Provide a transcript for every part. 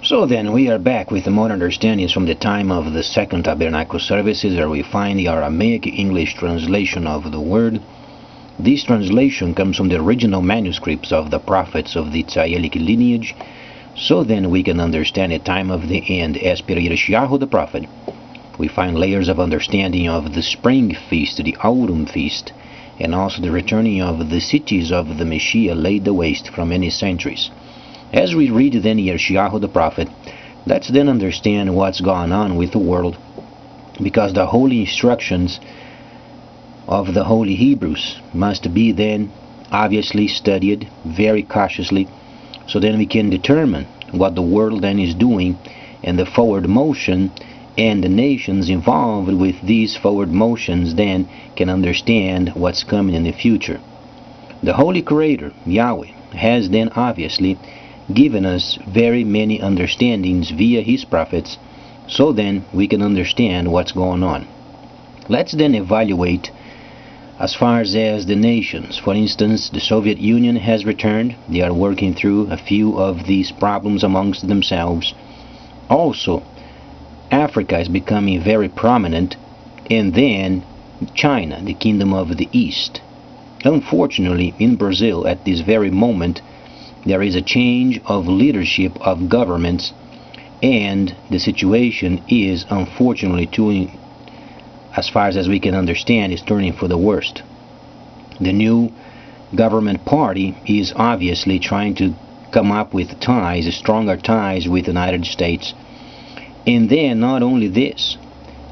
So then we are back with more understandings from the time of the Second Tabernacle services, where we find the Aramaic English translation of the word. This translation comes from the original manuscripts of the prophets of the Tzayelic lineage, so then we can understand the time of the end as per Yirmiyahu the prophet. We find layers of understanding of the spring feast, the autumn feast, and also the returning of the cities of the Messiah laid waste from many centuries. As we read then Yirmiyahu the prophet, let's then understand what's gone on with the world, because the holy instructions of the holy Hebrews must be then obviously studied very cautiously, so then we can determine what the world then is doing and the forward motion, and the nations involved with these forward motions then can understand what's coming in the future. The Holy Creator, Yahweh, has then obviously given us very many understandings via His prophets, so then we can understand what's going on. Let's then evaluate as far as the nations. For instance, the Soviet Union has returned. They are working through a few of these problems amongst themselves. Also, Africa is becoming very prominent, and then China, the Kingdom of the East. Unfortunately, in Brazil at this very moment, there is a change of leadership of governments, and the situation is unfortunately, as far as we can understand, is turning for the worst. The new government party is obviously trying to come up with ties, stronger ties with the United States. And then not only this,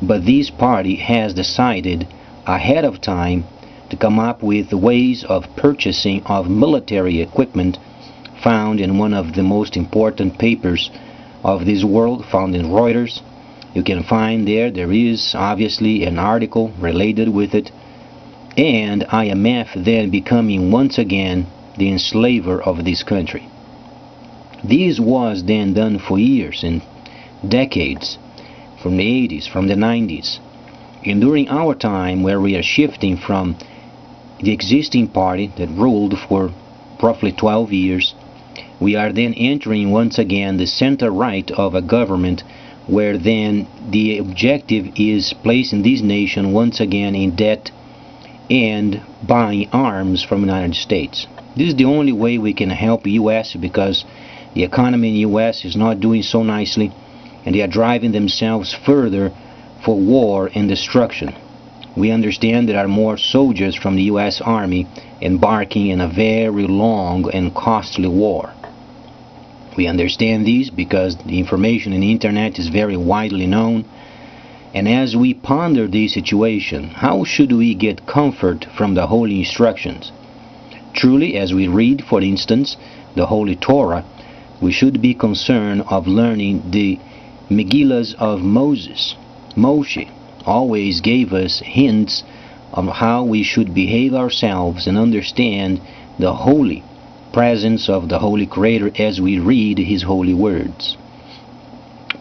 but this party has decided ahead of time to come up with ways of purchasing of military equipment found in one of the most important papers of this world, found in Reuters. You can find there is obviously an article related with it, and IMF then becoming once again the enslaver of this country. This was then done for years and decades, from the 80s, from the 90s. And during our time, where we are shifting from the existing party that ruled for roughly 12 years, we are then entering once again the center right of a government, where then the objective is placing this nation once again in debt and buying arms from the United States. This is the only way we can help the U.S., because the economy in the U.S. is not doing so nicely, and they are driving themselves further for war and destruction. We understand there are more soldiers from the U.S. Army embarking in a very long and costly war. We understand these because the information in the internet is very widely known. And as we ponder this situation, how should we get comfort from the holy instructions? Truly, as we read, for instance, the Holy Torah, we should be concerned of learning the Megillas of Moses. Moshe always gave us hints of how we should behave ourselves and understand the holy presence of the Holy Creator as we read His holy words.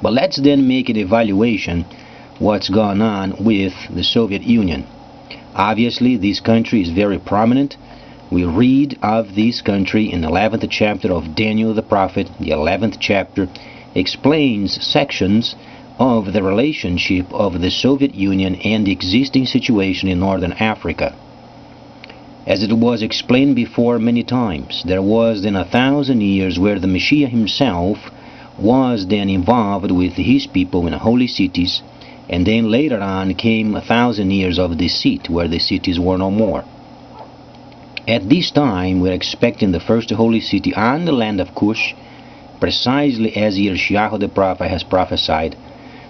But let's then make an evaluation what's gone on with the Soviet Union. Obviously, this country is very prominent. We read of this country in the 11th chapter of Daniel the prophet. The 11th chapter explains sections of the relationship of the Soviet Union and the existing situation in Northern Africa. As it was explained before many times, there was then 1,000 years where the Messiah himself was then involved with his people in holy cities, and then later on came 1,000 years of deceit, where the cities were no more. At this time, we're expecting the first holy city on the land of Cush, precisely as Yirmiyahu the prophet has prophesied.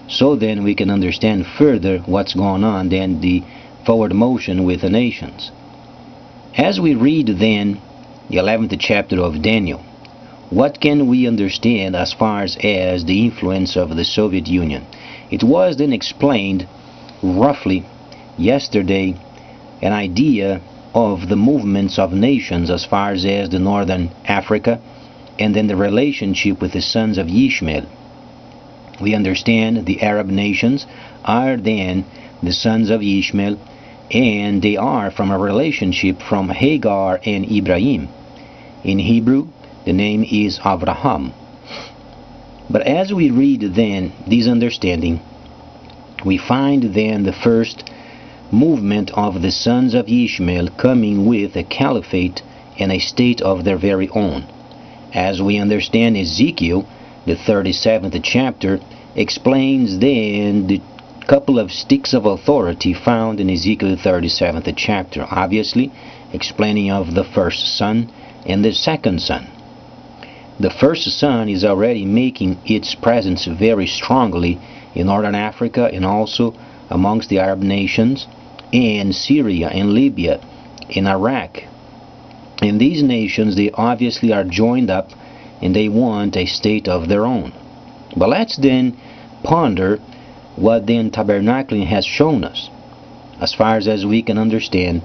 So then we can understand further what's going on then the forward motion with the nations. As we read then the 11th chapter of Daniel, what can we understand as far as the influence of the Soviet Union? It was then explained roughly yesterday, an idea of the movements of nations as far as the Northern Africa, and then the relationship with the sons of Ishmael. We understand the Arab nations are then the sons of Ishmael, and they are from a relationship from Hagar and Ibrahim. In Hebrew, the name is Avraham. But as we read then this understanding, we find then the first movement of the sons of Ishmael coming with a caliphate and a state of their very own. As we understand, Ezekiel, the 37th chapter, explains then the couple of sticks of authority found in Ezekiel 37th chapter, obviously explaining of the first son and the second son. The first son is already making its presence very strongly in northern Africa and also amongst the Arab nations, in Syria, in Libya, in Iraq. In these nations, they obviously are joined up and they want a state of their own. But let's then ponder what then tabernacling has shown us, as far as we can understand,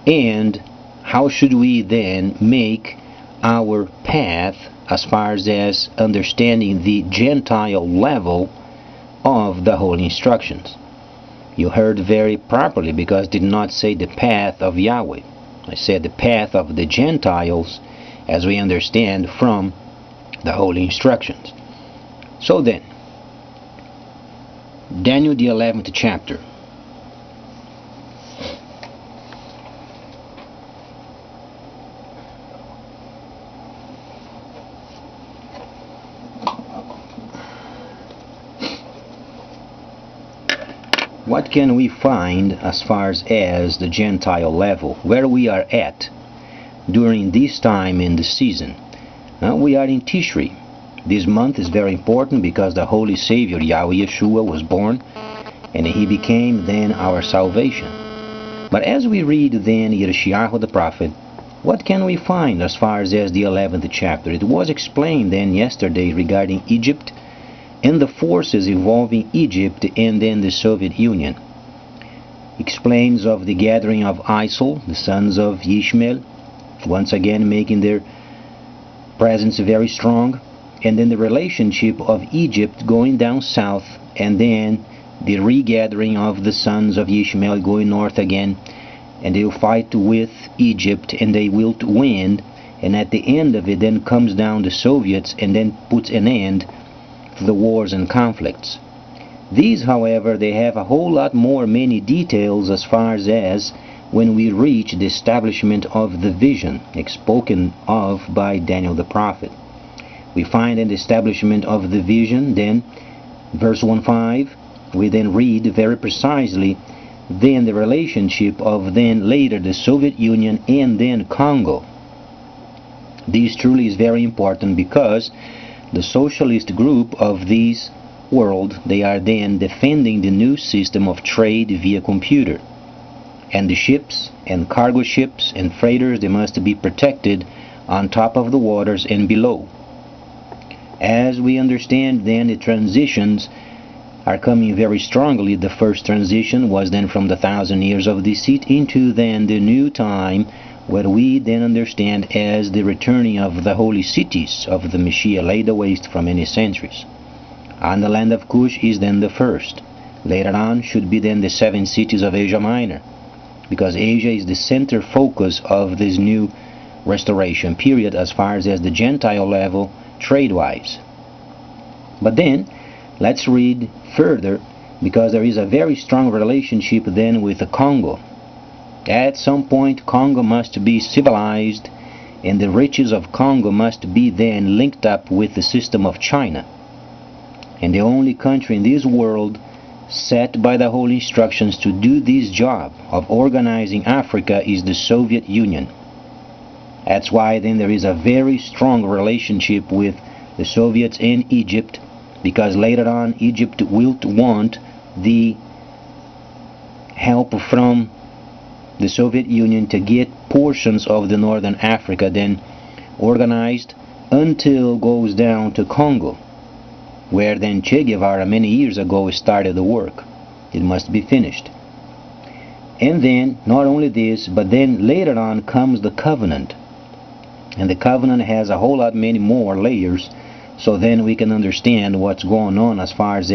and how should we then make our path as far as understanding the Gentile level of the Holy Instructions. You heard very properly, because I did not say the path of Yahweh. I said the path of the Gentiles as we understand from the Holy Instructions. So then, Daniel the 11th chapter. What can we find as far as the Gentile level, where we are at during this time in the season? We are in Tishri. This month is very important because the Holy Savior Yahweh Yeshua was born and he became then our salvation. But as we read then Yeshayahu the prophet, what can we find as far as the 11th chapter? It was explained then yesterday regarding Egypt and the forces involving Egypt and then the Soviet Union. Explains of the gathering of Isel, the sons of Ishmael, once again making their presence very strong, and then the relationship of Egypt going down south, and then the regathering of the sons of Ishmael going north again, and they'll fight with Egypt and they will win, and at the end of it then comes down the Soviets and then puts an end to the wars and conflicts. These, however, they have a whole lot more many details as far as when we reach the establishment of the vision spoken of by Daniel the prophet. We find an establishment of the vision, then verse 1:5, we then read very precisely then the relationship of then later the Soviet Union and then Congo. This truly is very important because the socialist group of this world, they are then defending the new system of trade via computer. And the ships and cargo ships and freighters, they must be protected on top of the waters and below. As we understand then the transitions are coming very strongly. The first transition was then from the 1,000 years of deceit into then the new time, what we then understand as the returning of the holy cities of the Messiah laid waste for many centuries. And the land of Cush is then the first. Later on should be then the 7 cities of Asia Minor, because Asia is the center focus of this new restoration period as far as the Gentile level trade-wise. But then let's read further, because there is a very strong relationship then with the Congo. At some point Congo must be civilized, and the riches of Congo must be then linked up with the system of China. And the only country in this world set by the holy instructions to do this job of organizing Africa is the Soviet Union. That's why then there is a very strong relationship with the Soviets and Egypt, because later on Egypt will want the help from the Soviet Union to get portions of the northern Africa then organized until goes down to Congo, where then Che Guevara many years ago started the work. It must be finished. And then not only this, but then later on comes the covenant, and the covenant has a whole lot many more layers, so then we can understand what's going on as far as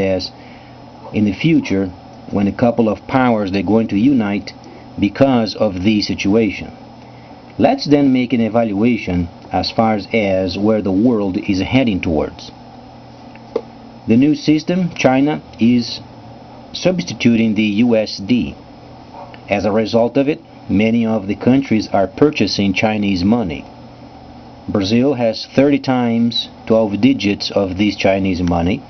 in the future when a couple of powers they're going to unite because of the situation. Let's then make an evaluation as far as where the world is heading towards. the new system, China is substituting the USD. As a result of it, many of the countries are purchasing Chinese money. Brazil has 30 times 12 digits of this Chinese money,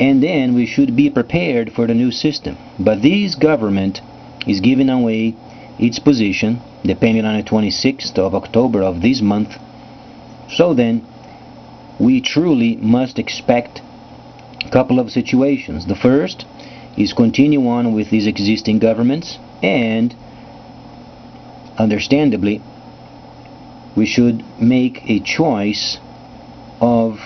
and then we should be prepared for the new system. But this government is giving away its position depending on the 26th of October of this month. So then we truly must expect a couple of situations. The first is continue on with these existing governments, and understandably we should make a choice of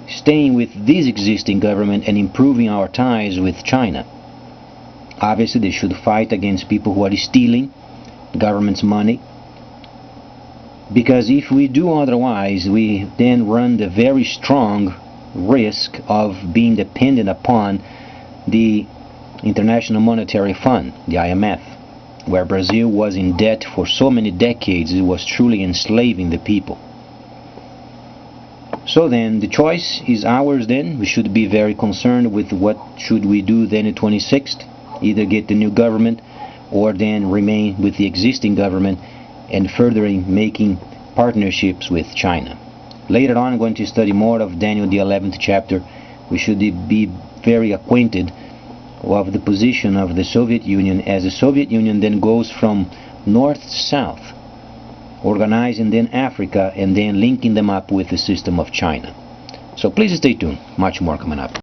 staying with this existing government and improving our ties with China. Obviously they should fight against people who are stealing government's money, because if we do otherwise, we then run the very strong risk of being dependent upon the International Monetary Fund, the IMF, where Brazil was in debt for so many decades. It was truly enslaving the people. So then the choice is ours. Then we should be very concerned with what should we do then the 26th, either get the new government or then remain with the existing government and furthering making partnerships with China. Later on I'm going to study more of Daniel the 11th chapter. We should be very acquainted of the position of the Soviet Union, as the Soviet Union then goes from north to south, organizing then Africa and then linking them up with the system of China. So please stay tuned, much more coming up.